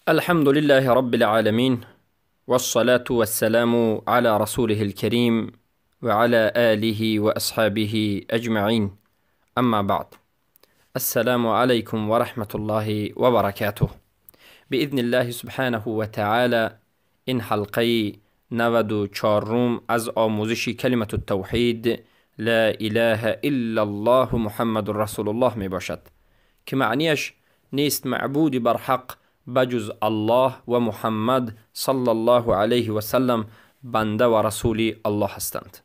الحمد لله رب العالمين، والصلاة والسلام على رسوله الكريم وعلى آله وأصحابه أجمعين. أما بعد، السلام عليكم ورحمة الله وبركاته. بإذن الله سبحانه وتعالى این حلقه 94 از آموزش کلمة التوحید لا اله الا الله محمد رسول الله می باشد که معنیش نیست معبودی بر حق بجز الله و محمد صلی الله علیه و سلم بنده و رسول الله هستند.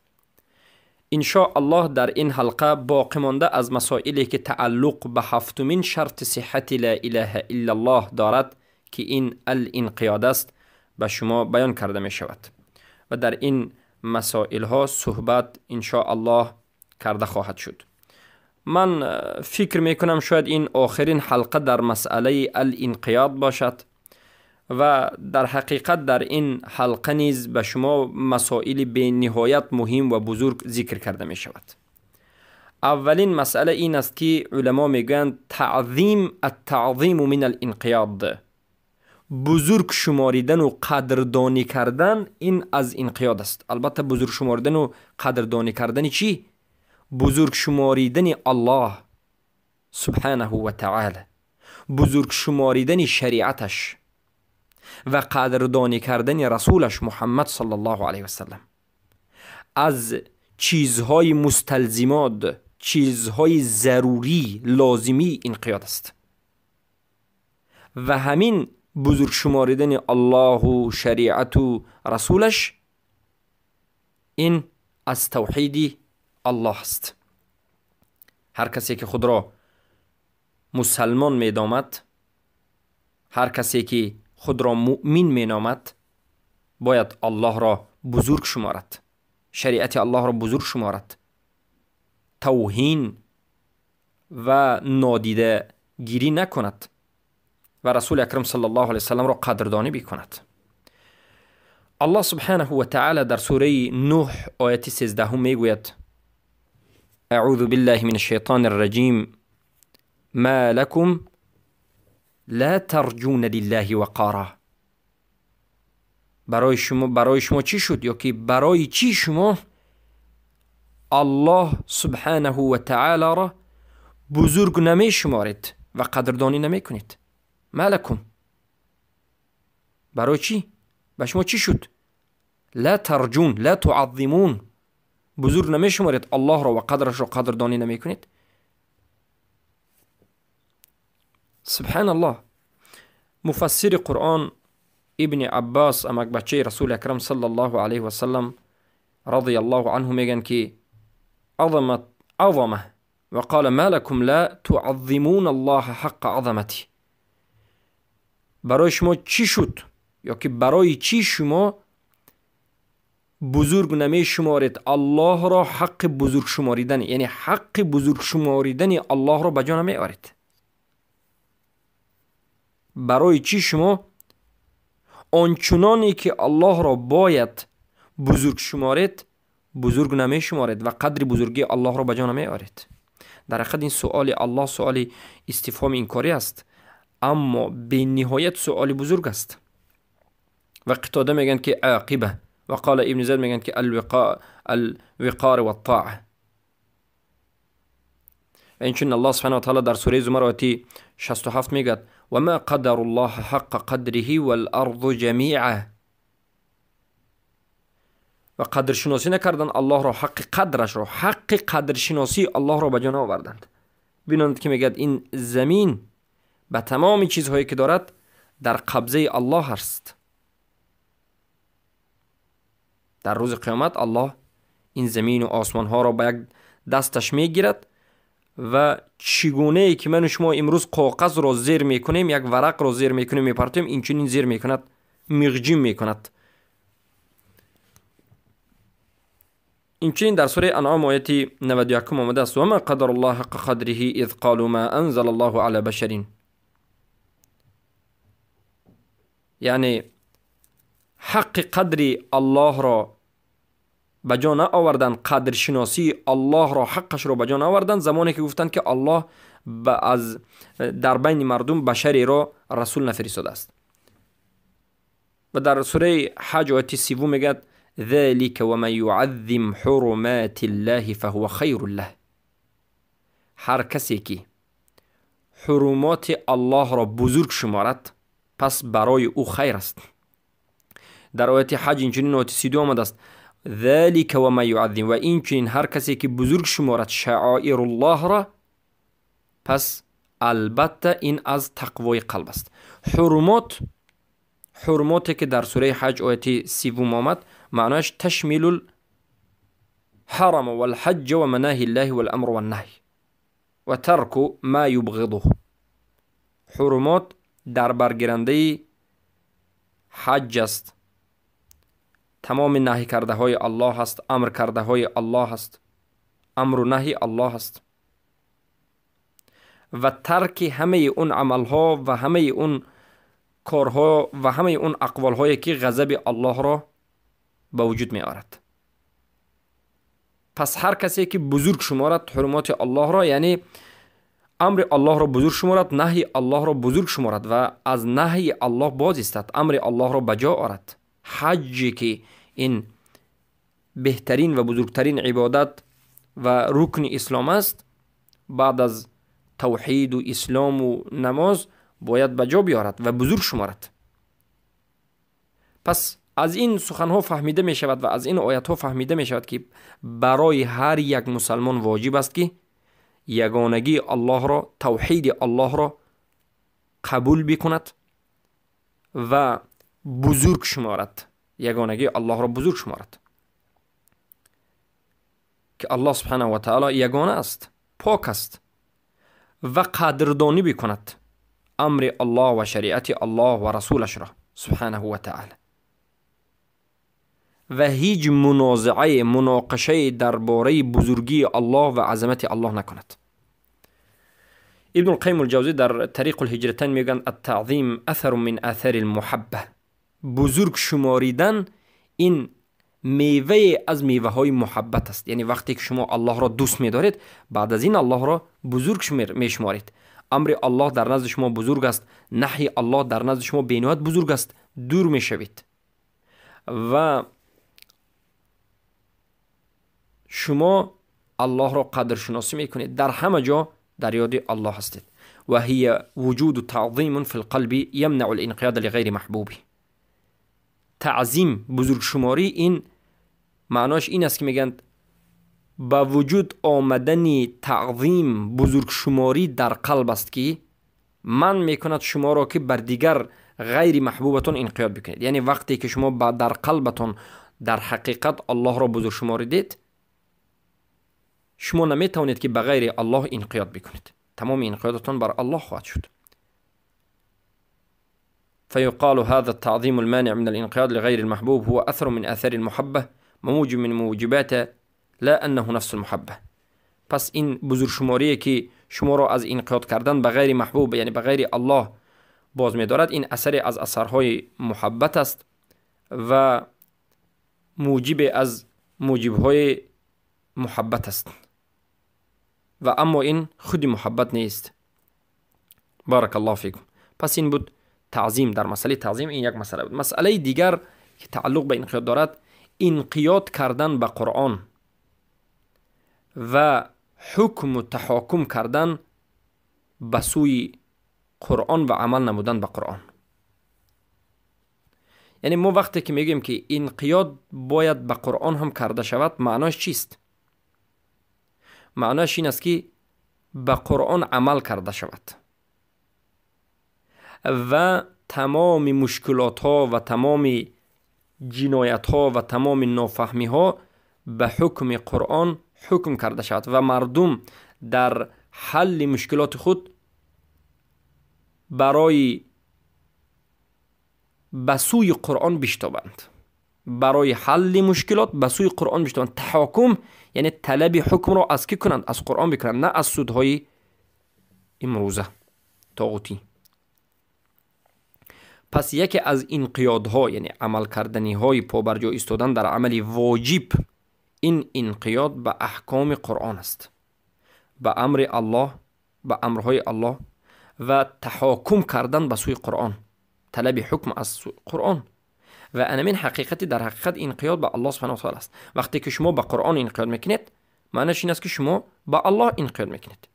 انشاء الله در این حلقه باقی مانده از مسائلی که تعلق به هفتمین شرط صحت لا اله الا الله دارد که این الانقیاد است به شما بیان کرده می شود و در این مسائل ها صحبت انشاء الله کرده خواهد شد. من فکر می کنم شاید این آخرین حلقه در مسئله الانقیاد باشد و در حقیقت در این حلقه نیز به شما مسائل به نهایت مهم و بزرگ ذکر کرده می شود. اولین مسئله این است که علما می گویند التعظیم من الانقیاد، بزرگ شماریدن و قدردانی کردن این از انقیاد است. البته بزرگ شماریدن و قدردانی کردن چی؟ بزرگ شماریدن الله سبحانه و تعالی، بزرگ شماریدن شریعتش و قدردانی کردن رسولش محمد صلی الله علیه و سلم از چیزهای مستلزمات، چیزهای ضروری لازمی انقیاد است. و همین بزرگ شماریدن الله و شریعت و رسولش این از توحید الله است. هر کسی که خود را مسلمان می نامد، هر کسی که خود را مؤمن می نامد، باید الله را بزرگ شمارد، شریعت الله را بزرگ شمارد، توهین و نادیده گیری نکند و رسول اکرم صلی الله علیه وسلم را قدردانی بکند. الله سبحانه و تعالی در سوره نوح آیت 13 می گوید: اعوذ بالله من الشیطان الرجیم ما لكم لا ترجون لله وقارا. برای شما چی شد یا که برای چی شما الله سبحانه و تعالی را بزرگ نمی شمارید و قدردانی نمی کنید؟ ما لكم، برای چی؟ به شما چی شد؟ لا ترجون، لا تعظمون، بزرگ نمی شمارید الله را و قدرش را قدردانی نمی کنید. سبحان الله. مفسر قرآن ابن عباس امک بچه رسول اکرم صلی الله علیه و سلم رضی الله عنه میگن که عظمه و قال ما لكم لا تعظمون الله حق عظمتی. برای شما چی شد یا که برای چی شما بزرگ نمی شمارید الله را حق بزرگ شماریدن، یعنی حق بزرگ شماریدن الله را بجا نمی آورید؟ برای چی شما آنچنانی که الله را باید بزرگ شمارید بزرگ نمی شمارید و قدر بزرگی الله را بجا نمی آورید؟ در حقیقت این سؤال الله سؤال استفهام انکاری است، اما به نهایت سؤال بزرگ است. و قتاده میگن که عاقبه و قال ابن زید میگن که الوقار و الطاعه. و اینچون الله سبحانه و تعالی در سوره زمر آیه 67 میگد و ما قدر الله حق قدره والارض جمیعا. و قدرشناسی نکردن الله را، حق قدرش را، حق قدرشناسی الله را بجا نآوردند. ببینید که میگد این زمین به تمام چیزهایی که دارد در قبضه الله است. در روز قیامت الله این زمین و آسمان ها را به یک دستش میگیرد و چگونه ای که من و شما امروز کاغذ را زیر میکنیم، یک ورق را زیر میکنیم میپرتیم، اینچنین زیر میکند، مغجیم میکند. اینچنین در سوره انعام آیت 91 آمده است و ما قدر الله حق قدره اذ قالوا ما انزل الله على بشر. یعنی حق قدر الله را بجا نآوردن، قدر شناسی الله را، حقش را بجا نآوردن زمانی که گفتند که الله در بین مردم بشری را رسول نفرستاده است. و در سوره حج آیه 30 میگه ذلك ومن يعظم حرمات الله فهو خیر له. هر کسی که حرمات الله را بزرگ شمارد پس برای او خیر است. در آیه حج اینچنین آیه 32 آمده است ذلك ومن يعظم، و اینچنین هر کسی که بزرگ شمارد شعائر الله را پس البته این از تقوای قلب است. حرماتی که در سوره حج آیه 30 آمد معناش تشمیل الحرم والحج و مناهی الله والامر والنهی و ترک ما یبغضه. حرمات در برگیرنده حج است، تمام نهی کرده های الله است، امر کرده های الله است، امر و نهی الله است، و ترک همه اون عملها و همه اون کارها و همه اون اقوالهایی که غضب الله را به وجود می آورد. پس هر کسی که بزرگ شمارد حرمات الله را، یعنی امر الله را بزرگ شمارد، نهی الله را بزرگ شمارد و از نهی الله باز ایستد، امر الله را بجا آورد. حج که این بهترین و بزرگترین عبادت و رکن اسلام است، بعد از توحید و اسلام و نماز باید بجا بیارد و بزرگ شمارد. پس از این سخنها فهمیده می شود و از این آیت ها فهمیده می شود که برای هر یک مسلمان واجب است که یگانگی الله را، توحید الله را قبول بکند و بزرگ شمارد، یگانگی الله را بزرگ شمارد که الله سبحانه و تعالی یگانه است، پاک است، و قدردانی بکند امر الله و شریعت الله و رسولش را سبحانه و تعالی، و هیچ منازعه مناقشه درباره بزرگی الله و عظمت الله نکند. ابن القیم الجوزی در طریق الهجرتین میگن التعظیم اثر من آثار المحبه. بزرگ شماریدن این میوه از میوه های محبت است. یعنی وقتی که شما الله را دوست می‌دارید، بعد از این الله را بزرگ میشمارید. امر الله در نزد شما بزرگ است، نهی الله در نزد شما بینهایت بزرگ است، دور میشوید و شما الله را قدر شناسی میکنید، در همه جا در یاد الله هستید. و هی وجود تعظیم فی القلب یمنع الانقیاد لغیر محبوبی. تعظیم، بزرگ شماری، این معناش این است که میگن با وجود آمدن تعظیم، بزرگ شماری در قلب است که من میکند شما را که بر دیگر غیر محبوبتون انقیاد بکنید. یعنی وقتی که شما در قلبتون در حقیقت الله را بزرگ شماریدید، شما نمیتوانید که به غیر الله انقیاد بکنید، تمام انقیادتون بر الله خواهد شد. فيقال هذا التعظيم المانع من الانقياد لغير المحبوب هو أثر من آثار المحبة وموجب من موجبات لا أنه نفس المحبة. پس این بزرگ شماریه که شما را از انقیاد کردن به غیر محبوب، یعنی به غیر الله، باز می دارد، این اثر از اثرهای محبت است و موجب از موجبهای محبت است، و اما این خود محبت نیست. بارک الله فیکم. پس این بود تعظیم. در مسئله تعظیم این یک مسئله بود. مسئله دیگر که تعلق به انقیاد دارد، انقیاد کردن به قرآن و حکم و تحاکم کردن به سوی قرآن و عمل نمودن به قرآن. یعنی ما وقتی که میگیم که انقیاد باید به قرآن هم کرده شود، معناش چیست؟ معناش این است که به قرآن عمل کرده شود و تمام مشکلات ها و تمام جنایت ها و تمام نافهمی ها به حکم قرآن حکم کرده شود و مردم در حل مشکلات خود برای به سوی قرآن بشتابند، برای حل مشکلات به سوی قرآن بشتابند. تحاکم یعنی طلب حکم را از کی کنند؟ از قرآن بکنند، نه از سودهای امروزه طاغوتی. پس یکی از انقیادها، یعنی عمل کردنی های پابرجا ایستادن در عمل واجب، این انقیاد به احکام قرآن است، به امر الله، به امرهای الله، و تحاکم کردن به سوی قرآن، طلب حکم از قرآن. و انمین حقیقتی در حقیقت انقیاد به الله سبحانه و تعالی است. وقتی که شما به قرآن انقیاد میکنید، معنیش این است که شما به الله انقیاد میکنید،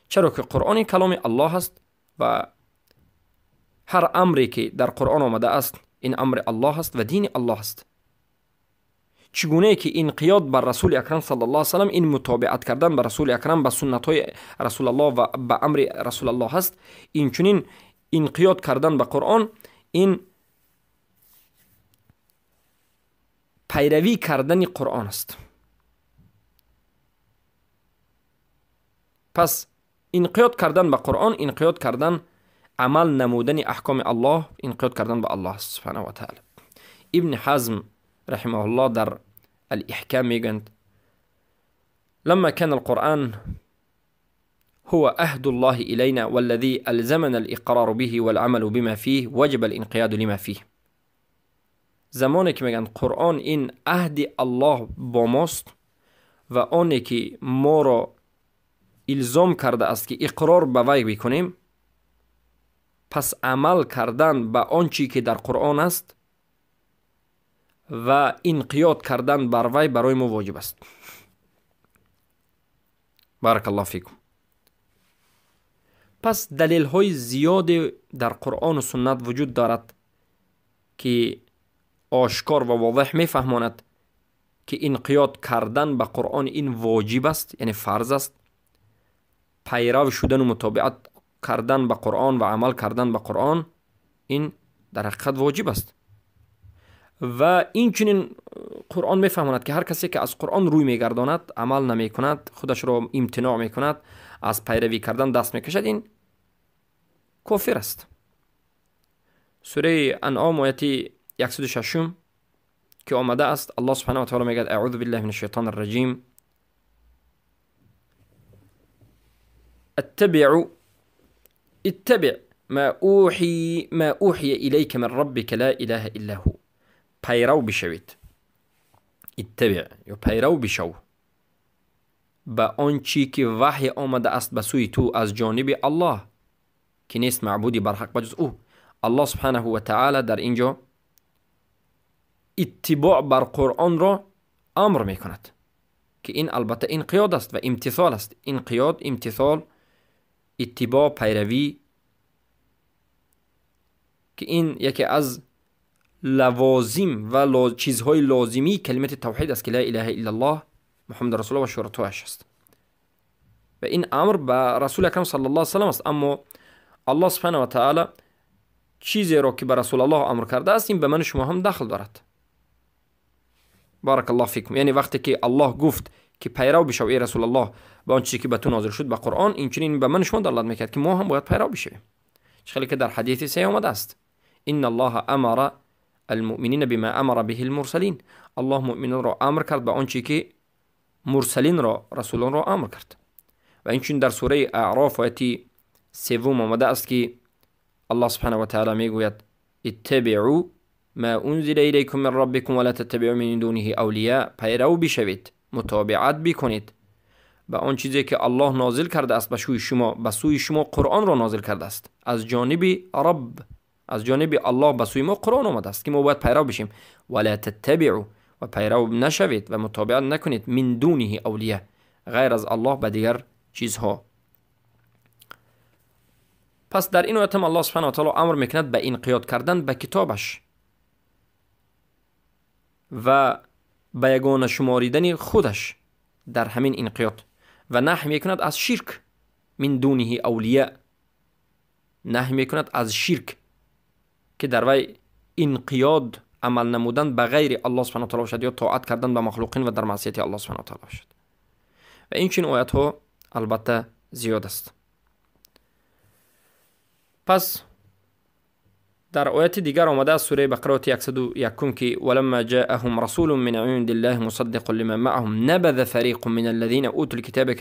چرا که قرآن کلام الله است و هر امری که در قرآن آمده است این امر الله است و دین الله است. چگونه که انقیاد بر رسول اکرم صلی الله علیه و سلم، این متابعت کردن به رسول اکرم، به سنت های رسول الله و به امر رسول الله است، این چنین انقیاد کردن به قرآن این پیروی کردن قرآن است. پس انقیاد کردن به قرآن، انقیاد کردن، عمل نمودن احکام الله، انقیاد کردن به الله سبحانه و تعالی. ابن حزم رحمه الله در الإحكام میگند لما كان القرآن هو عهد الله إلينا والذي ألزمنا الإقرار به والعمل بما فيه وجب الانقياد لما فيه. زمانی که میگن قرآن این عهد الله با ماست و آنی که ما را الزام کرده است که اقرار به وی بکنیم، پس عمل کردن به آنچه که در قرآن است و انقیاد کردن بر وی برای ما واجب است. بارک الله فیکم. پس دلیل های زیاد در قرآن و سنت وجود دارد که آشکار و واضح می فهماند که انقیاد کردن به قرآن این واجب است، یعنی فرض است. پیرو شدن و متابعت کردن به قرآن و عمل کردن به قرآن این در حقیقت واجب است. و این چنین قرآن می فهماند که هر کسی که از قرآن روی می گرداند، عمل نمی کند، خودش را امتناع می کند، از پیروی کردن دست می کشد، این کافر است. سوره انعام آیت 106 که آمده است، الله سبحانه و تعالی میگه اعوذ بالله من الشیطان الرجیم اتبع ما اوحی الیک من ربک لا اله الا هو. پیرو بشوید، اتبع یا پیرو بشو به آنچه که وحی آمده است به سوی تو از جانب الله که نیست معبودی بر حق بجز او. الله سبحانه و تعالی در اینجا اتباع بر قرآن را امر می کند که این البته انقیاد است و امتثال است. انقیاد، امتثال، اتباع، پیروی، که این یکی از لوازم و چیزهای لازمی کلمت توحید است که لا اله الا الله محمد رسول الله و شرطه‌اش است. و این امر به رسول اکرم صلی الله علیه و سلم است. اما الله سبحانه و تعالی چیزی را که به رسول الله امر کرده است این به من شما هم دخل دارد. بارک الله فیکم. یعنی وقتی که الله گفت که پیرو بشو ای رسول الله با آن چیزی که به تو نازل شد به قرآن، این چنین به من شما دلالت میکرد که ما هم باید پیرو بشویم. خیلی که در حدیث صحیح آمده است ان الله امر المؤمنین بما امر به المرسلین. الله مؤمنان را امر کرد به آنچه که مرسلین را، رسولان را امر کرد. و این چون در سوره اعراف آیت 3 آمده است که الله سبحانه و تعالی میگوید اتبعوا ما انزل الیکم من ربکم ولا تتبعوا من دونه اولیاء. پیرو بشوید، متابعت بکنید به آن چیزی که الله نازل کرده است به سوی شما قرآن را نازل کرده است از جانب رب، از جانب الله به سوی ما قرآن آمده است که ما باید پیرو بشیم. ولا تتبعوا، و پیرو نشوید و متابعت نکنید، من دونه اولیاء، غیر از الله به دیگر چیزها. پس در این آیه هم الله سبحانه و تعالی امر میکند به انقیاد کردن به کتابش و به یگانه شماریدن خودش در همین انقیاد و نهی میکند از شرک. من دونه اولیاء، نهی میکند از شرک که در وی انقیاد، عمل نمودن به غیر الله سبحانه و تعالی باشد یا طاعت کردن به مخلوقین و در معصیت الله سبحانه و تعالی باشد. و این چنین آیات ها البته زیاد است. پس در آیت دیگر آمده است سوره بقره 101 که ولما جاءهم رسول من عند الله مصدق لما معهم نبذ فريق من الذين اوتوا الكتاب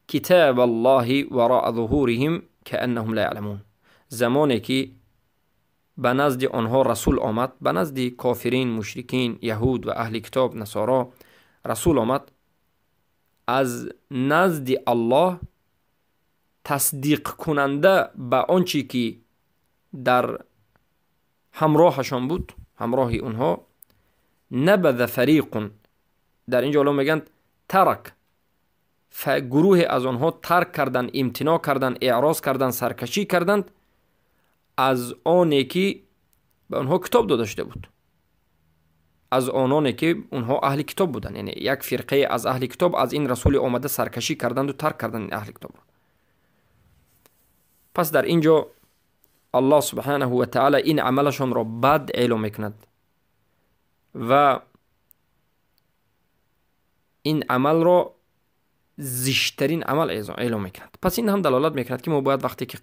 كتاب الله وراء ظهورهم كأنهم لا يعلمون. زمانی که به نزد آنها رسول آمد، به نزد کافرین، مشرکین، یهود و اهل کتاب نصارا رسول آمد، از نزد الله تصدیق کننده به آنچه که در همراهشان بود، همراه اونها. نبذ فریق، در اینجا علما میگن ترک، گروه از آنها ترک کردند، امتناع کردند، اعراض کردند، سرکشی کردند از آنی که به آنها کتاب داده بود، از آنانی که اونها اهل کتاب بودند. یعنی یک فرقه از اهل کتاب از این رسول آمده سرکشی کردند و ترک کردند اهل کتاب. پس در اینجا الله سبحانه و تعالی این عملشان را بد اعلام میکند و این عمل را زشترین عمل اعلام میکند. پس این هم دلالت میکند که ما باید وقتی که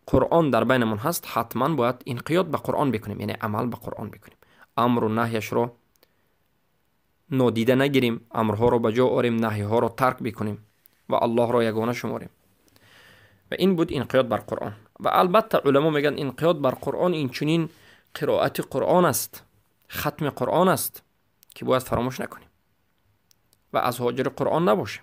قرآن در بینمون هست حتما باید انقیاد به قرآن بکنیم، یعنی عمل به قرآن بکنیم، امر و نهیش را نادیده نگیریم، امرها را به جا آوریم، نهیها را ترک بکنیم و الله را یگانه شماریم. و این بود انقیاد بر قرآن. و البته علما میگن انقیاد بر قرآن این چنین قرائت قرآن است، ختم قرآن است که باید فراموش نکنیم و از هاجر قرآن نباشیم.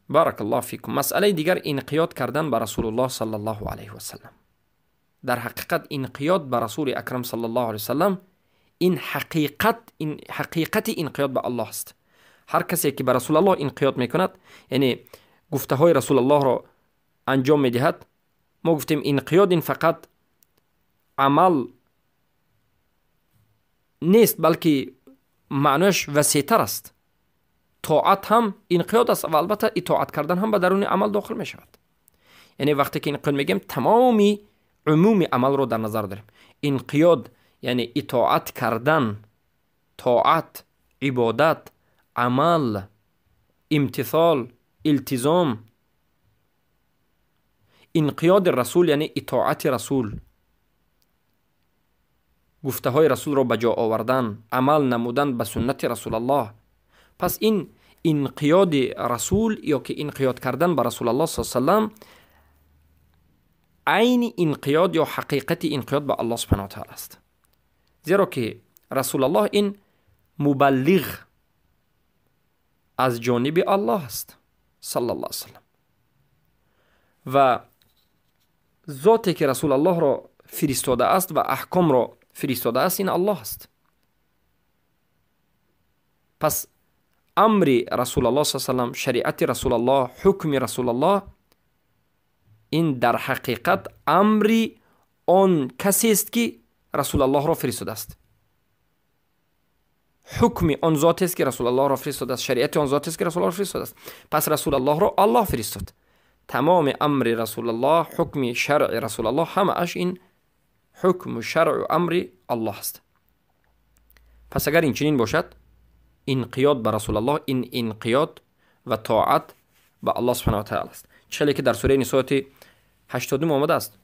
بارک الله فیکم. مسئله دیگر انقیاد کردن به رسول الله صلی الله علیه و سلم. در حقیقت انقیاد به رسول اکرم صلی الله علیه و سلم این حقیقت انقیاد به الله است. هر کسی که به رسول الله انقیاد میکند، یعنی گفته های رسول الله را انجام میدهد، ما گفتیم انقیاد این فقط عمل نیست بلکه معنیش وسیع‌تر است. طاعت هم انقیاد است و البته اطاعت کردن هم به درون عمل داخل می شود. یعنی وقتی که انقیاد میگیم تمامی عمومی عمل رو در نظر داریم. انقیاد یعنی اطاعت کردن، طاعت، عبادت، عمل، امتثال، التزام. انقیاد رسول یعنی اطاعت رسول، گفته های رسول رو به جا آوردن، عمل نمودن به سنت رسول الله. پس این انقیاد رسول یا که انقیاد کردن به رسول الله صلی الله علیه و سلم عین انقیاد یا حقیقت انقیاد به الله سبحانه و تعالی است. زیرا که رسول الله این مبلغ از جانب الله است صلی الله علیه و سلم و ذاتی که رسول الله را فرستاده است و احکام را فرستاده است این الله است. پس امر رسول الله صلی الله علیه و سلم، شریعت رسول الله، حکم رسول الله، این در حقیقت امر آن کسی است که رسول الله را فرستاده است. حکم آن ذات است که رسول الله را فرستاده است، شریعت آن ذات است که رسول الله را فرستاده است. پس رسول الله را الله فرستاد. تمام امر رسول الله، حکم شرع رسول الله، همه اش این حکم و شرع و امر الله است. پس اگر این چنین باشد، انقیاد به رسول الله این انقیاد و طاعت به الله سبحانه و تعالی است. چه که در سوره نساء 80 آمده است: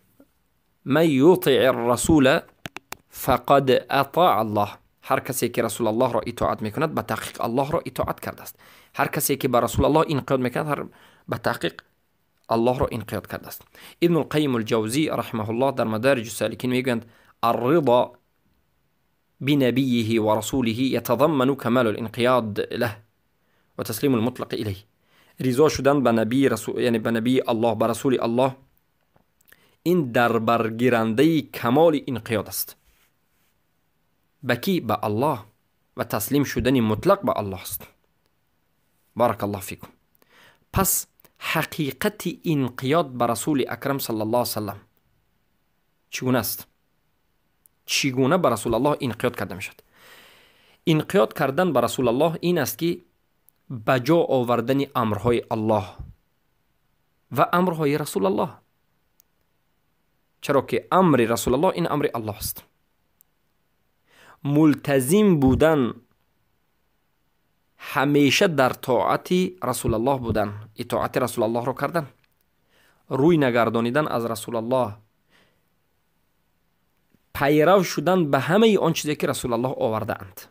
من یطع الرسول فقد اطاع الله. هر کسی که رسول الله را اطاعت میکند به تحقیق الله را اطاعت کرده است. هر کسی که به رسول الله انقیاد میکند به تحقیق الله را انقیاد کرده است. ابن القیم الجوزی رحمه الله در مدارج السالکین میگوید: الرضا بنبيه ورسوله يتضمن كمال الانقياد له وتسليم المطلق إليه. رضا شدن به نبی رسول، یعنی به نبی الله، به رسول الله، این در برگیرنده کمال انقیاد است. بکی به الله و تسلیم شدن مطلق به الله است. بارک الله فیکم. پس حقیقت انقیاد به رسول اکرم صلی الله علیه وسلم چگونه است؟ چگونه به رسول الله انقیاد کرده میشد؟ انقیاد کردن به رسول الله این است که بجا آوردن امرهای الله و امرهای رسول الله. چرا که امر رسول الله این امر الله است. ملتزم بودن، همیشه در طاعت رسول الله بودن، اطاعت رسول الله را کردن، روی نگردانیدن از رسول الله، پیرو شدن به همه آن چیزی که رسول الله آورده اند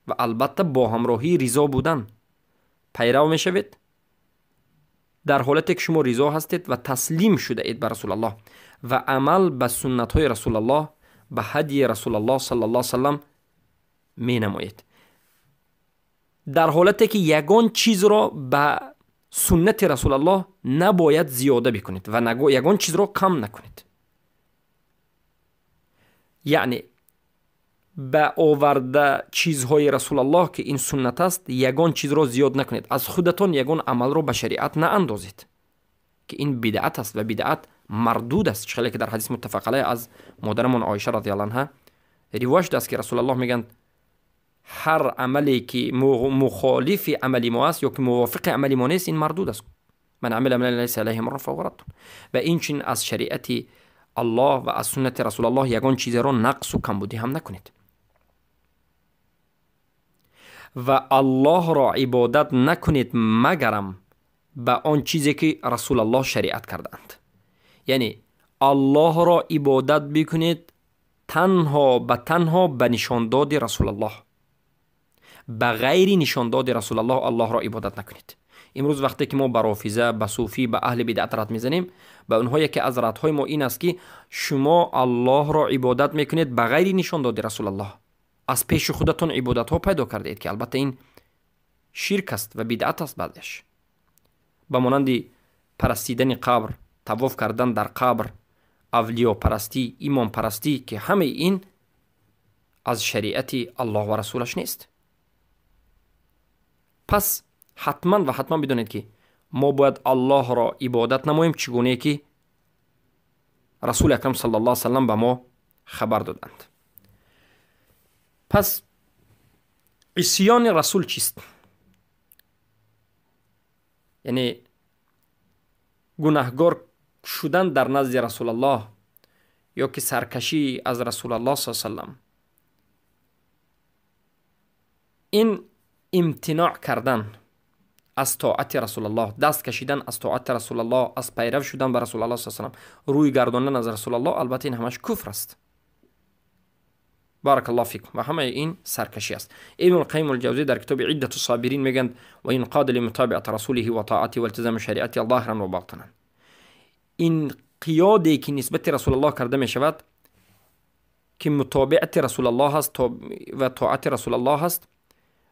و البته با همراهی رضا بودن. پیرو می شوید در حالتی که شما رضا هستید و تسلیم شده اید به رسول الله و عمل به سنت های رسول الله، به هدی رسول الله صلی الله علیه و سلم می نمایید. در حالتی که یگان چیز را به سنت رسول الله نباید زیاده بکنید و یگان چیز را کم نکنید. یعنی به آورده چیزهای رسول الله که این سنت است یگان چیز را زیاد نکنید. از خودتان یگان عمل را به شریعت ناندازید که این بدعت است و بدعت مردود است. چخیلی که در حدیث متفق علیه از مادرمون عایشه رضی الله عنها روایت است که رسول الله میگن هر عملی که مخالف عملی ما است یا که موافق عملی ما نیست این مردود است. من عمل عملا لیس علیه امرنا فهو رد. و این چین از شریعت الله و از سنت رسول الله یگان چیز را نقص و کمبودی هم نکنید. و الله را عبادت نکنید مگرم به آن چیزی که رسول الله شریعت کردند. یعنی الله را عبادت بکنید تنها به نشانداد رسول الله، به غیر نشانداد رسول الله را عبادت نکنید. امروز وقتی که ما به رافضه، به صوفی، به اهل بدعت رد میزنیم، به اونها یکی از ردهای ما این است که شما الله را عبادت میکنید به غیر نشانداد رسول الله، از پیش خودتون عبادت ها پیدا کردید که البته این شرک است و بدعت است. بعدش به مانند پرستیدن قبر، طواف کردن در قبر، اولیاء پرستی، ایمان پرستی که همه این از شریعت الله و رسولش نیست. پس حتما و حتما بدونید که ما باید الله را عبادت نماییم چگونه که رسول اکرم صلی الله علیه و سلم به ما خبر دادند. پس عصیان رسول چیست؟ یعنی گناهگار شدن در نزد رسول الله یا که سرکشی از رسول الله صلی الله علیه و سلم، این امتناع کردن از طاعت رسول الله، دست کشیدن از طاعت رسول الله، از پیرو شدن به رسول الله صلی الله علیه و سلم، روی گرداندن از رسول الله، البته این همش کفر است. بارک الله فیکم. و همه این سرکشی است. ابن القیم الجوزی در کتاب عدة الصابرین میگند و این قاد لمتابعه رسوله و طاعته و التزام شریعته ظاهرا و باطنا. این قیادی که نسبت رسول الله کرده می شود که متابعت رسول الله هست و طاعت رسول الله هست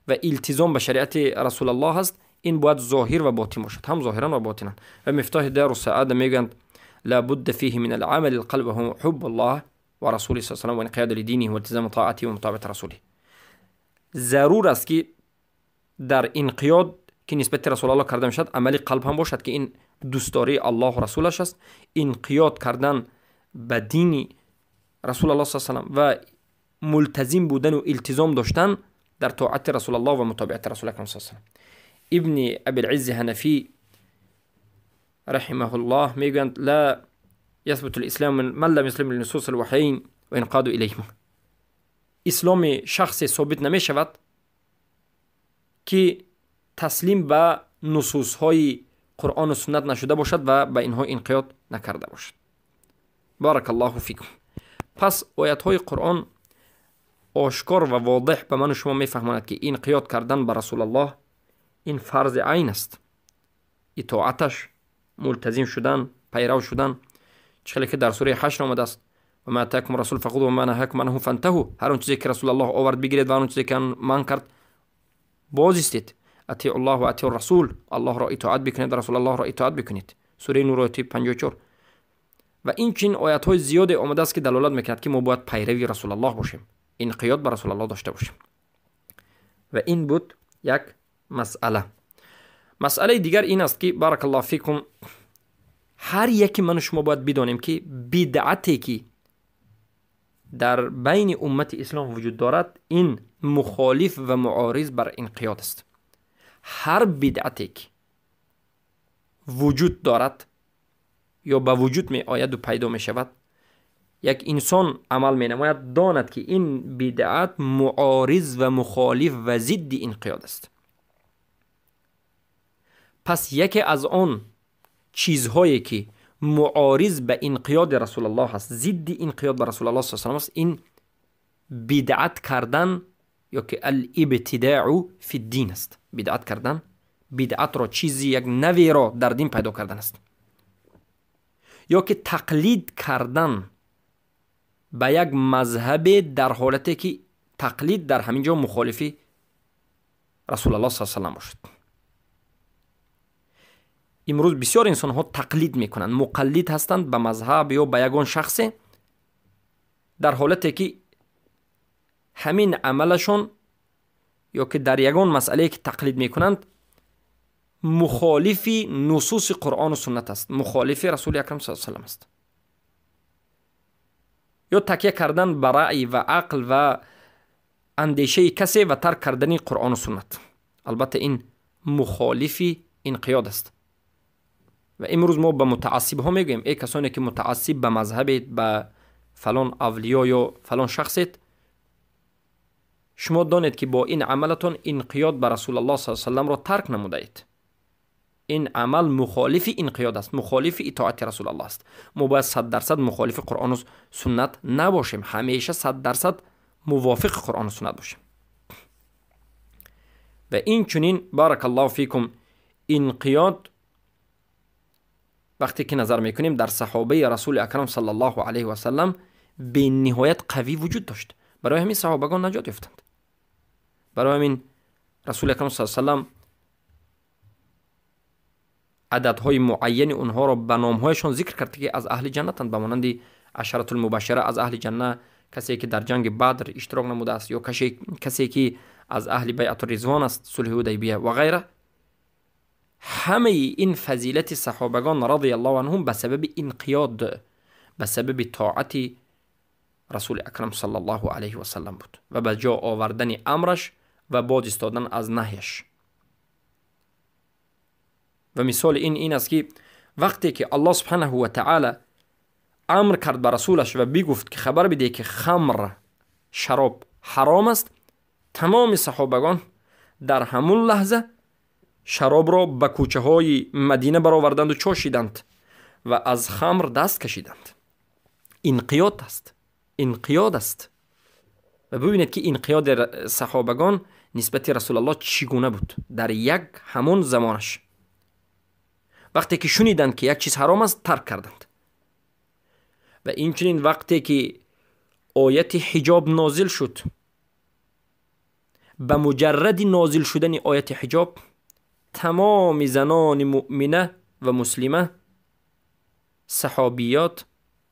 و التزام به شریعت رسول الله هست، این باید ظاهر و باطن باشد، هم ظاهرا و باطنا. و مفتاح دار السعاده میگند لا بد فيه من العمل القلب وهو حب الله و رسوله صلی الله علیه و انقیاد لدینه و التزام طاعته و مطابقت رسوله. ضرور است که در انقیاد که نسبت رسول الله کرده میشد عمل قلب هم باشد که این دوستداری الله و رسولش است. انقیاد کردن به دین رسول الله صلی الله علیه و ملتزم بودن و التزام داشتن در طاعت رسول الله و مطابقت رسول اکرم صلی الله علیه و ابن ابي العز حنفی رحمه الله میگویند لا يثبت الاسلام من لم يسلم لنصوص الوحيين وينقاد اليهما. اسلام شخص ثابت نمی شود که تسلیم به نصوص های قرآن و سنت نشده باشد و به اینها انقیاد نکرده باشد. بارک الله فیکم. پس آیات های قرآن آشکار و واضح به من و شما میفهماند که این انقیاد کردن به رسول الله این فرض عین است. اطاعتش، ملتزم شدن، پیرو شدن، چخیلی که در سوره حشر آمده است و ما اتاکم رسول فخذوه و ما نهاکم عنه فانتهوا. هر اون چیزی که رسول الله آورد بگیرید و اون چیزی که من کرد باز استید. اطیع الله و اطیع الرسول، الله را اطاعت بکنید، رسول الله را اطاعت بکنید. سوره نور آیه 54. و این چنین آیات های زیاد آمده است که دلالت میکند که ما باید پیروی رسول الله باشیم، انقیاد به رسول الله داشته باشیم. و این بود یک مسئله. مسئله دیگر این است که بارک الله فیکم هر یکی من و شما باید بدانیم که بدعتی که در بین امت اسلام وجود دارد این مخالف و معارض بر انقیاد است. هر بدعتی که وجود دارد یا به وجود می آید و پیدا می شود، یک انسان عمل می نماید داند که این بدعت معارض و مخالف و ضد انقیاد است. پس یکی از آن چیزهایی که معارض به انقیاد رسول الله هست، ضد انقیاد به رسول الله صلی الله علیه و است، این بدعت کردن یا که الابتداع فی الدین است. بدعت کردن، بدعت را چیزی یک نوی را در دین پیدا کردن است، یا که تقلید کردن به یک مذهب در حالتی که تقلید در همین جا مخالفی رسول الله صلی الله علیه و باشد. امروز بسیار انسان ها تقلید میکنند، مقلد هستند به مذهب یا به یگان شخص، در حالتی که همین عملشون یا که در یگان مسئله که تقلید میکنند مخالف نصوص قرآن و سنت است، مخالف رسول اکرم صلی الله علیه و سلم است، یا تکیه کردن بر رأی و عقل و اندیشه کسی و ترک کردن قرآن و سنت. البته این مخالف انقیاد است. و امروز ما به متعصب ها میگیم ای کسانی که متعصب به مذهبت، به فلان اولیا یا فلان شخصت، شما دانید که با این عملتون انقیاد به رسول الله صلی الله علیه و سلم را ترک نموده اید. این عمل مخالف انقیاد است، مخالف اطاعت رسول الله است. ما باید 100% مخالف قرآن و سنت نباشیم، همیشه 100% موافق قرآن و سنت باشیم. و این چنین بارک الله فیکم انقیاد وقتی که نظر میکنیم در صحابه رسول اکرم صلی الله علیه و سلم به نهایت قوی وجود داشت. برای همین صحابگان نجات یافتند. برای همین رسول اکرم صلی الله علیه و سلم عددهای معین اونها را به نامهایشان ذکر کرد که از اهل جنتند، به مانند عشرة المبشره از اهل جنت کسی که در جنگ بدر اشتراک نموده است، یا کسی که از اهل بیعت رضوان است، صلح حدیبیه و غیره. همه این فضیلت صحابگان رضی الله عنهم به سبب انقیاد، به سبب طاعت رسول اکرم صلی الله علیه و سلم بود و به جا آوردن امرش و باز ایستادن از نهیش. و مثال این است که وقتی که الله سبحانه و تعالی امر کرد به رسولش و بگفت که خبر بده که خمر، شراب حرام است، تمام صحابگان در همون لحظه شراب را به کوچه های مدینه برآوردند و چاشیدند و از خمر دست کشیدند. انقیاد است، انقیاد است. و ببینید که انقیاد صحابگان نسبت رسول الله چگونه بود در یک همون زمانش. وقتی که شنیدند که یک چیز حرام است ترک کردند. و این چنین وقتی که آیت حجاب نازل شد، به مجرد نازل شدن آیت حجاب تمام زنان مؤمنه و مسلمه صحابیات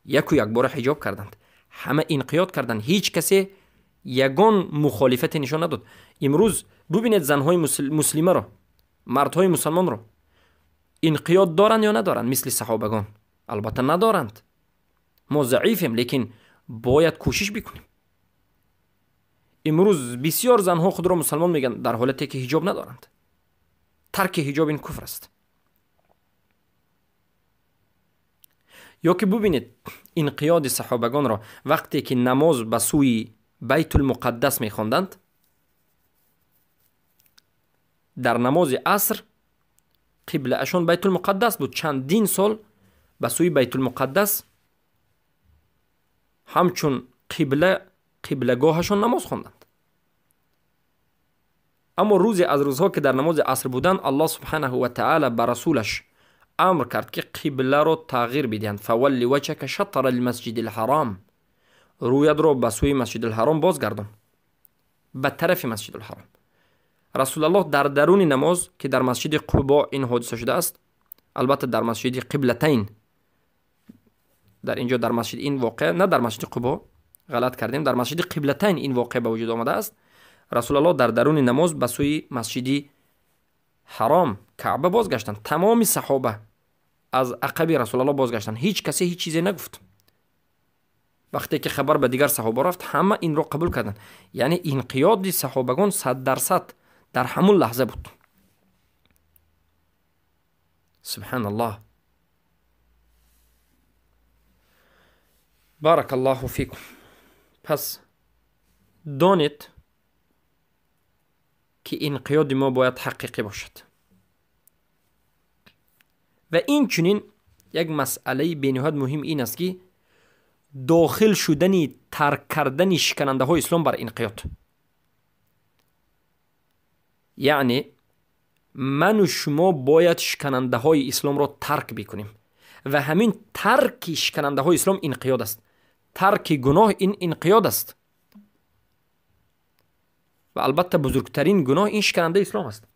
یک و یک بار حجاب کردند، همه انقیاد کردند، هیچ کسی یگان مخالفت نشان نداد. امروز ببینید زنهای مسلمه را، مردهای مسلمان را انقیاد دارند یا ندارند مثل صحابگان؟ البته ندارند. ما ضعیفیم، لیکن باید کوشش بکنیم. امروز بسیار زنها خود را مسلمان میگن در حالتی که حجاب ندارند. ترک حجاب این کفر است. یا که ببینید انقیاد صحابگان را وقتی که نماز به سوی بیت المقدس میخواندند، در نماز عصر قبله اشون بیت المقدس بود، چندین سال به سوی بیت المقدس همچون قبلگاهشون نماز خواندند. اما روزی از روزها که در نماز عصر بودند، الله سبحانه و تعالی بر رسولش امر کرد که قبله رو تغییر بدهند. فولی وجهک شطر المسجد الحرام، رویت رو به سوی مسجد الحرام بازگردان، به طرف مسجد الحرام. رسول الله در درون نماز که در مسجد قباء این حادثه شده است، البته در مسجد قبلتین، در اینجا در مسجد این واقع، نه در مسجد قباء، غلط کردیم، در مسجد قبلتین این واقع به وجود آمده است. رسول الله در درون نماز به سوی مسجد حرام کعبه بازگشتند. تمام صحابه از عقب رسول الله بازگشتند، هیچ کسی هیچ چیزی نگفت. وقتی که خبر به دیگر صحابه رفت، همه این رو قبول کردند. یعنی انقیاد صحابگان 100% در همون لحظه بود. سبحان الله. بارک الله فیکم. پس دانید که انقیاد ما باید حقیقی باشد. و این چنین یک مسئله بینهایت مهم این است که داخل شدنی، ترک کردنی شکننده های اسلام بر انقیاد. یعنی من و شما باید شکننده های اسلام را ترک بکنیم و همین ترک شکننده های اسلام انقیاد است. ترک گناه این انقیاد است. و البته بزرگترین گناه این شکننده اسلام است.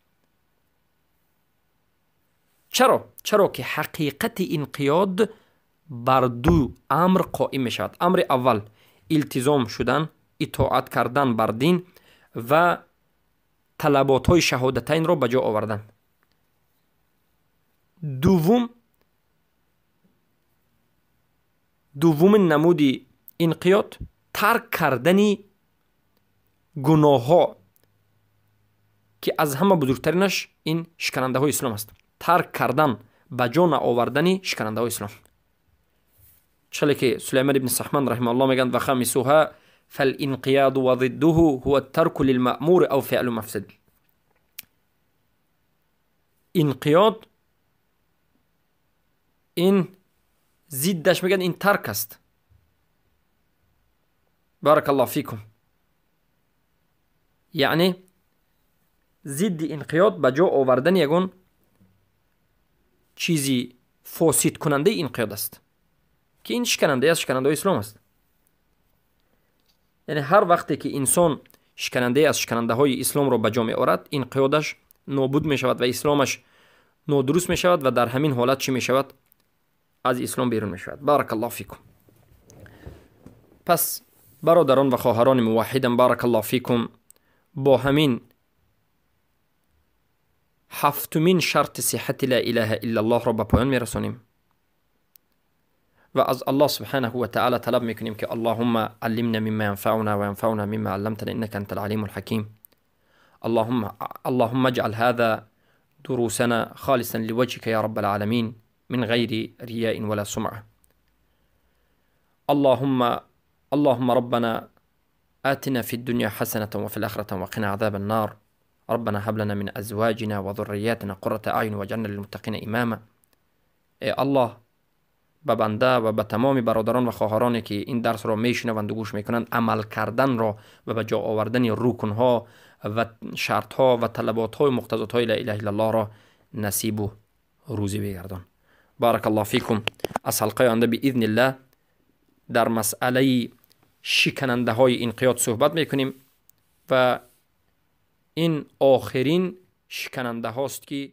چرا که حقیقت انقیاد بر دو امر قائم می شود. امر اول التزام شدن، اطاعت کردن بر دین و طلبات های شهادتین را به جا آوردن. دوم نمود انقیاد ترک کردن گناه ها که از همه بزرگترینش این شکننده های اسلام است. ترک کردن، به جا آوردن شکننده های اسلام. چلی که سلیمان ابن سحمان رحمه الله میگن و خامسها فالانقیاد و ضده هو الترک للمأمور او فعل مفسد. انقیاد این ضدش میگن این ترک است. بارک الله فیکم. یعنی ضد انقیاد به جا آوردن یگون چیزی فاسد کننده انقیاد است که این شکننده است، شکننده اسلام است. یعنی هر وقتی که انسان شکننده از شکننده های اسلام را به جا می آورد، انقیادش نابود می شود و اسلامش نادرست می شود و در همین حالت چی می شود؟ از اسلام بیرون می شود. بارک الله فیکم. پس برادران و خواهران موحدم، بارک الله فیکم، با همین هفتمین شرط صحت لا اله الا الله را به پایان می رسانیم و از الله سبحانه و تعالی طلب میکنیم که اللهم علمنا مما ينفعنا وينفعنا مما علمتنا انك انت العليم الحكيم. اللهم اجعل هذا دروسنا خالصا لوجهك يا رب العالمين من غير رياء ولا سمعة. اللهم ربنا آتنا في الدنيا حسنة وفي الآخرة وقنا عذاب النار. ربنا هب لنا من أزواجنا وذرياتنا قرة أعين واجعلنا للمتقين إماما. ای الله، به بنده و به تمام برادران و خواهرانی که این درس را میشنوند و گوش میکنند عمل کردن را و به جا آوردن رکن ها و شرط ها و طلبات های مقتضات های لا اله الا الله را نصیب و روزی بگردان. بارک الله فیکم. از حلقه آینده باذن الله در مسئله شکننده های انقیاد صحبت میکنیم و این آخرین شکننده هاست که